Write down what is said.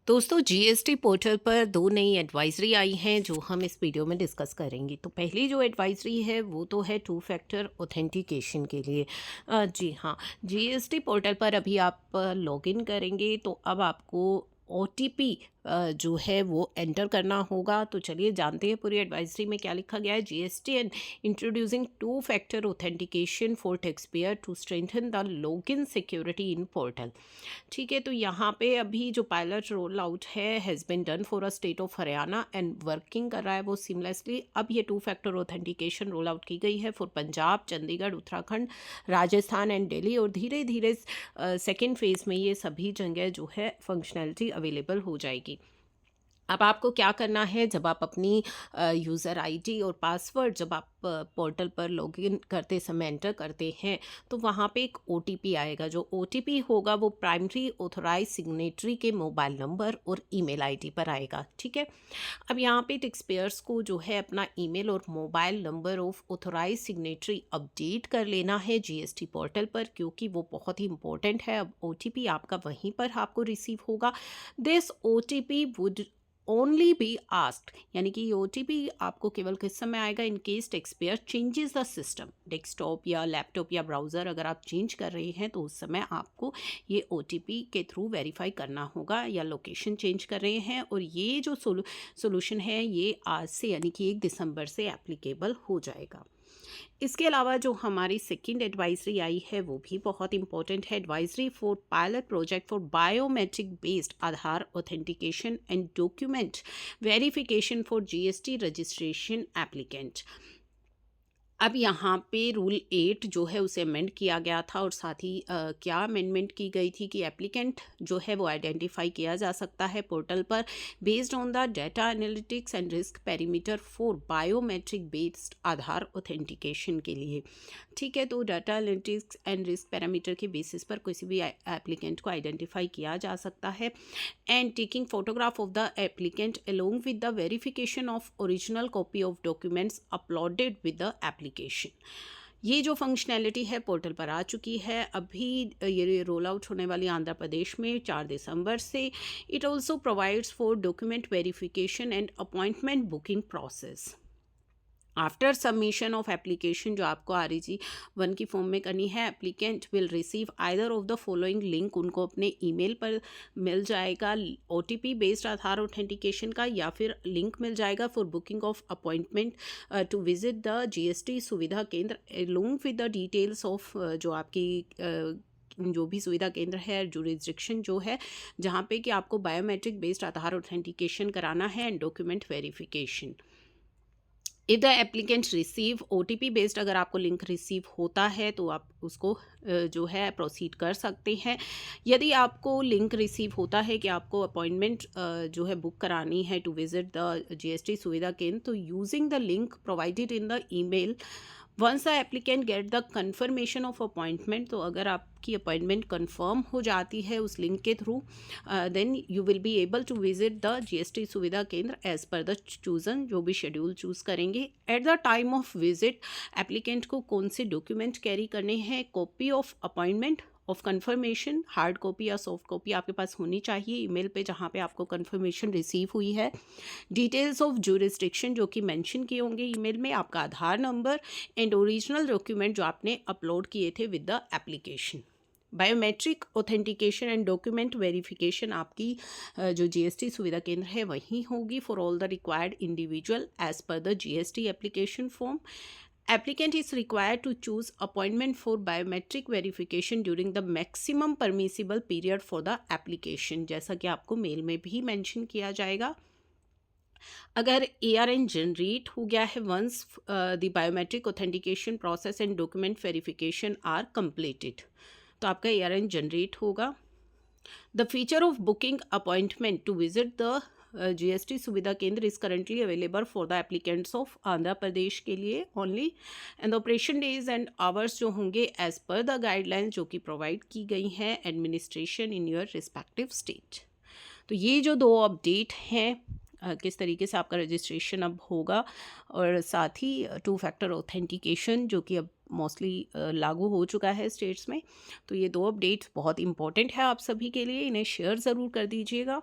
दोस्तों GST portal पर दो नई एडवाइजरी आई हैं जो हम इस वीडियो में डिस्कस करेंगे। तो पहली जो एडवाइजरी है वो तो है टू फैक्टर ऑथेंटिकेशन के लिए। जी हाँ, जीएसटी पोर्टल पर अभी आप लॉगिन करेंगे तो अब आपको ओटीपी जो है वो एंटर करना होगा। तो चलिए जानते हैं पूरी एडवाइजरी में क्या लिखा गया है। GST and introducing two factor authentication for tax payer to strengthen the login security in portal. ठीक है, तो यहाँ पे अभी जो पायलट रोल आउट है has been done for a state of Haryana and working कर रहा है वो सीमलेसली। अब ये two factor authentication roll out की गई है फॉर पंजाब, चंडीगढ़, उत्तराखंड, राजस्थान एंड दिल्ली, और धीरे धीरे सेकेंड फेज़ में ये सभी जगह जो है फंक्शनैलिटी अवेलेबल हो जाएगी। अब आपको क्या करना है, जब आप अपनी यूज़र आईडी और पासवर्ड जब आप पोर्टल पर लॉगिन करते समय एंटर करते हैं तो वहाँ पे एक ओटीपी आएगा। जो ओटीपी होगा वो प्राइमरी ऑथोराइज सिग्नेटरी के मोबाइल नंबर और ईमेल आईडी पर आएगा। ठीक है, अब यहाँ पे टैक्स पेयर्स को जो है अपना ईमेल और mobile number of authorize signatory update कर लेना है जीएसटी पोर्टल पर, क्योंकि वो बहुत ही इंपॉर्टेंट है। अब ओटीपी आपका वहीं पर आपको रिसीव होगा। This OTP would only be asked, यानी कि ये ओटीपी आपको केवल किस समय आएगा, in case tax payer changes the system. Desktop या लैपटॉप या ब्राउज़र अगर आप चेंज कर रहे हैं तो उस समय आपको ये ओटीपी के थ्रू वेरीफाई करना होगा, या लोकेशन चेंज कर रहे हैं। और ये जो सोल्यूशन है ये आज से यानी कि 1 दिसंबर से एप्लीकेबल हो जाएगा। इसके अलावा जो हमारी सेकंड एडवाइजरी आई है वो भी बहुत इंपॉर्टेंट है। Advisory for pilot project for biometric based Aadhaar authentication and document verification for GST registration applicant. अब यहाँ पे रूल 8 जो है उसे अमेंड किया गया था, और साथ ही क्या अमेंडमेंट की गई थी कि एप्लीकेंट जो है वो आइडेंटिफाई किया जा सकता है पोर्टल पर based on the data analytics and risk perimeter for biometric based Aadhaar authentication के लिए। ठीक है, तो data analytics and risk parameter के बेसिस पर किसी भी एप्लीकेंट को आइडेंटिफाई किया जा सकता है। And taking photograph of the applicant along with the verification of original copy of documents uploaded with the application. ये जो फंक्शनैलिटी है पोर्टल पर आ चुकी है। अभी ये रोल आउट होने वाली आंध्र प्रदेश में 4 दिसंबर से। It also provides for document verification and appointment booking process after submission of application. जो आपको REG-1 की फॉर्म में करनी है, applicant will receive either of the following link. उनको अपने ईमेल पर मिल जाएगा ओटीपी बेस्ड आधार ऑथेंटिकेशन का, या फिर लिंक मिल जाएगा for booking of appointment to visit the GST Suvidha Kendra along with the details of जो आपकी जो भी सुविधा केंद्र है, जुरिस्डिक्शन जो है जहाँ पे कि आपको बायोमेट्रिक बेस्ड आधार ऑथेंटिकेशन कराना है and document verification. If the applicant receive OTP based, अगर आपको लिंक रिसीव होता है तो आप उसको जो है प्रोसीड कर सकते हैं। यदि आपको लिंक रिसीव होता है कि आपको अपॉइंटमेंट जो है बुक करानी है to visit the GST Suvidha Kendra, तो using the link provided in the email once the applicant get the confirmation of appointment. तो अगर आपकी अपॉइंटमेंट कन्फर्म हो जाती है उस लिंक के through, then you will be able to visit the GST Suvidha Kendra as per the chosen, जो भी शेड्यूल चूज़ करेंगे। At the time of visit applicant को कौन से डॉक्यूमेंट कैरी करने हैं, copy of appointment of confirmation, hard copy या soft copy आपके पास होनी चाहिए ईमेल पे जहाँ पे आपको कंफर्मेशन रिसीव हुई है। डिटेल्स ऑफ जुरिस्डिक्शन जो कि मेंशन किए होंगे ईमेल में, आपका Aadhaar number and original document जो आपने अपलोड किए थे with the application. Biometric authentication and document verification आपकी जो जीएसटी सुविधा केंद्र है वहीं होगी for all the required individual as per the GST application form. Applicant is required to choose appointment for biometric verification during the maximum permissible period for the application, जैसा कि आपको mail में भी मेंशन किया जाएगा। अगर ARN जनरेट हो गया है once the biometric authentication process and document verification are completed, तो आपका ARN जनरेट होगा। The feature of booking appointment to visit the GST Suvidha Kendra is currently available for the applicants of Andhra Pradesh के लिए only, and operation days and hours जो होंगे as per the guidelines जो कि provide की गई हैं administration in your respective state. तो ये जो दो अपडेट हैं किस तरीके से आपका रजिस्ट्रेशन अब होगा, और साथ ही टू फैक्टर ऑथेंटिकेशन जो कि अब मोस्टली लागू हो चुका है स्टेट्स में। तो ये दो अपडेट्स बहुत इंपॉर्टेंट है आप सभी के लिए, इन्हें शेयर ज़रूर कर दीजिएगा।